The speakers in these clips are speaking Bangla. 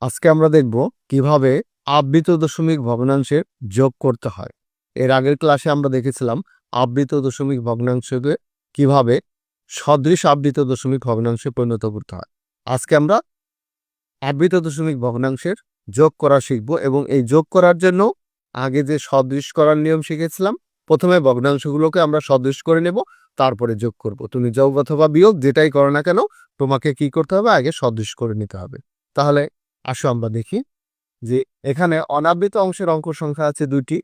আজকে আমরা দেখব কিভাবে আবৃত দশমিক ভগ্নাংশের যোগ করতে হয়। এর আগের ক্লাসে আমরা দেখেছিলাম আবৃত দশমিক ভগ্নাংশকে কিভাবে সদৃশ আবৃত দশমিক ভগ্নাংশে পরিণত করতে হয়। আজকে আমরা আবৃত দশমিক ভগ্নাংশের যোগ করা শিখব এবং এই যোগ করার জন্য আগে যে সদৃশ করার নিয়ম শিখেছিলাম, প্রথমে ভগ্নাংশগুলোকে আমরা সদৃশ করে নেব, তারপরে যোগ করব। তুমি যোগ অথবা বিয়োগ যেটাই করো না কেন, তোমাকে কি করতে হবে? আগে সদৃশ করে নিতে হবে। তাহলে আসো আমরা দেখি যে এখানে অনাবৃত অংশের অঙ্ক সংখ্যা আছে দুইটি,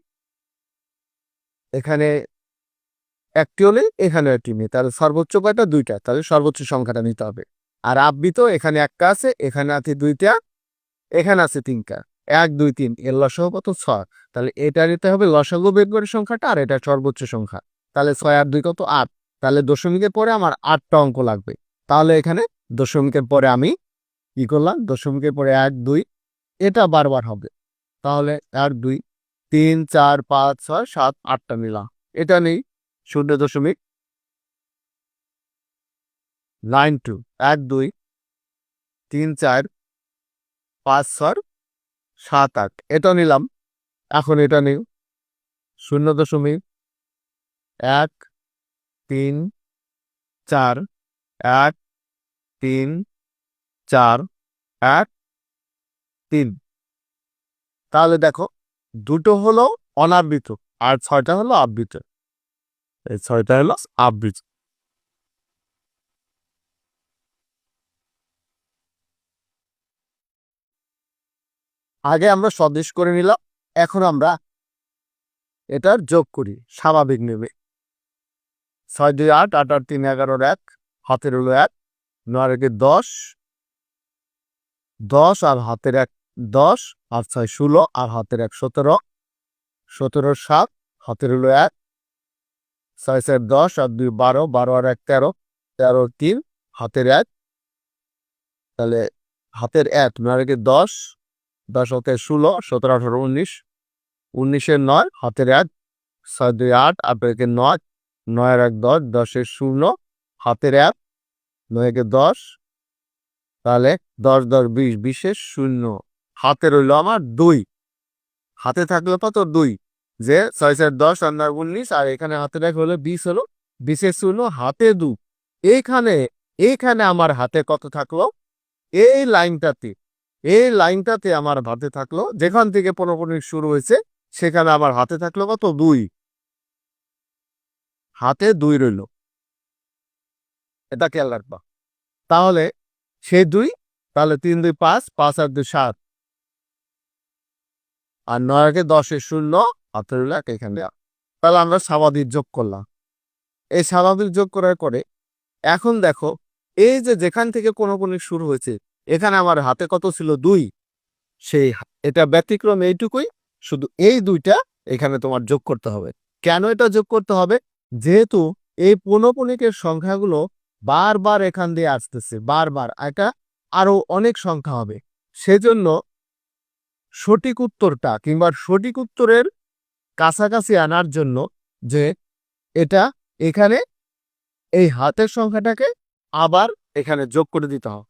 এখানে একটি হলে এখানে একটি নেই, তাহলে সর্বোচ্চ কয়টা? দুইটা, তাহলে সর্বোচ্চ সংখ্যাটা নিতে হবে। আর আবৃত এখানে একটা আছে, এখানে আছে দুইটা, এখানে আছে তিনটা, 1 2 3, এর লসাগু কত? 6। তাহলে এটা নিতে হবে লসাগু বের করে সংখ্যাটা, আর এটা সর্বোচ্চ সংখ্যা। তাহলে 6 আর 2 কত? 8। তাহলে দশমিকের পরে আমার 8টা অঙ্ক লাগবে। তাহলে এখানে দশমিকের পরে আমি কি করলাম? দশমিকের পরে 1 2, এটা বারবার হবে। তাহলে 1 2 3 4 5 6 7 8টা নিলাম। এটা নেই 0.92 1 2 3 4 5 6 7 8, এটা নিলাম। এখন এটা নেই 0.1 3 4 1 3 4 1 3। তাহলে দেখো, দুটো হলো অনাবৃত আর 6টা হলো আবৃত। এই 6টা হলো আবৃত। আগে আমরা সদৃশ করে নিলাম, এখন আমরা এটার যোগ করি স্বাভাবিক নেবে। 6 2 8, 8 8 3 11 1, হাতের হলো 1, 9 1 10, 10 আর হাতের 1 10, আর 6 16, আর হাতের 1 17, 17 7, হাতের হলো 1, 6 4 10, আর 2 12, 12 আর 1 13, 13 3, হাতের 1, তাহলে হাতের 1 9 1 10, 10 হাতে 16, 17 18 19, 19 এর 9, হাতের 1, 6 2 8, 8 1 9, 9 আর 1 10, 10 এর 0, হাতের 1, 9 1 10, তাহলে 10 10 20, 20 এর 0, হাতে রইল আমার 2। হাতে থাকলো কত? 2। যে 6 4 10 আর 9 19, আর এখানে হাতে রাখ হলো 20, হলো 20 এর 0, হাতে 2। এইখানে এইখানে আমার হাতে কত থাকলো? এই লাইনটাতে, এই লাইনটাতে আমার হাতে থাকলো, যেখান থেকে 15 শুরু হয়েছে সেখানে আমার হাতে থাকলো কত? 2। হাতে 2 রইল, এটা খেয়াল রাখবা। তাহলে সেই 2, তাহলে 3 2 5, 5 আর 2 7, আর 9 কে 10 এর 0, হাতে রইল 1 এখানে। তাহলে আমরা স্বাভাবিক যোগ করলাম। এই স্বাভাবিক যোগ করার পরে এখন দেখো, এই যে যেখান থেকে কোন শুরু হয়েছে, এখানে আমার হাতে কত ছিল? 2। সেই এটা ব্যতিক্রম এইটুকুই, শুধু এই 2টা এখানে তোমার যোগ করতে হবে। কেন এটা যোগ করতে হবে? যেহেতু এই পৌনঃপুনিকের সংখ্যাগুলো বারবার এখান দিয়ে আসতেছে, বারবার এটা আরো অনেক সংখ্যা হবে। সেজন্য সঠিক উত্তরটা কিংবা সঠিক উত্তরের কাছাকাছি আনার জন্য যে এটা এখানে এই হাতের সংখ্যাটাকে আবার এখানে যোগ করে দিতে হবে।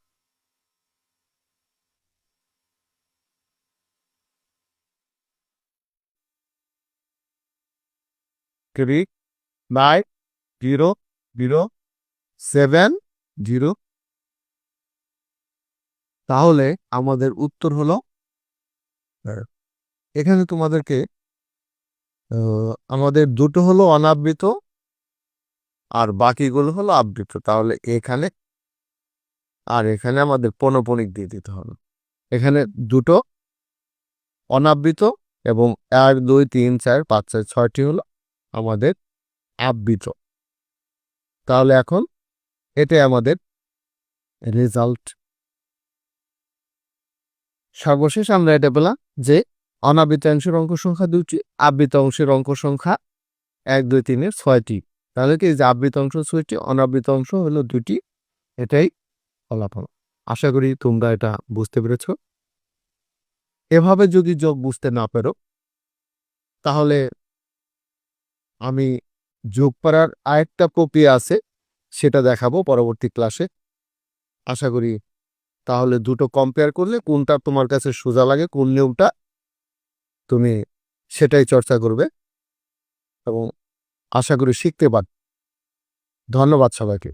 3 9 0 0 7 0। তাহলে আমাদের উত্তর হলো, এখানে তোমাদেরকে আমাদের দুটো হলো অনাবৃত আর বাকিগুলো হলো আবৃত। তাহলে এখানে আর এখানে আমাদের পৌনঃপুনিক দিয়ে দিতে হবে। এখানে দুটো অনাবৃত এবং 1 2 3 4 5 6 6টি হলো আমাদের আবৃত। তাহলে এখন এটাই আমাদের রেজাল্ট। সর্বশেষ আমরা এটা পেলাম যে অনাবৃত অংশের অঙ্ক সংখ্যা 2টি, আবৃত অংশের অঙ্ক সংখ্যা 1 2 3 এর 6টি। তাহলে কি যে আবৃত অংশ 6টি, অনাবৃত অংশ হলো 2টি। এটাই ফলাফল। আশা করি তোমরা এটা বুঝতে পেরেছ। এভাবে যদি যোগ বুঝতে না পারো, তাহলে আমি যোগ করার আরেকটা প্রক্রিয়া আছে, সেটা দেখাবো পরবর্তী ক্লাসে। আশা করি তাহলে দুটো কম্পেয়ার করলে কোনটা তোমার কাছে সোজা লাগে, কোন নিয়মটা তুমি সেটাই চর্চা করবে এবং আশা করি শিখতে পারবে। ধন্যবাদ সবাইকে।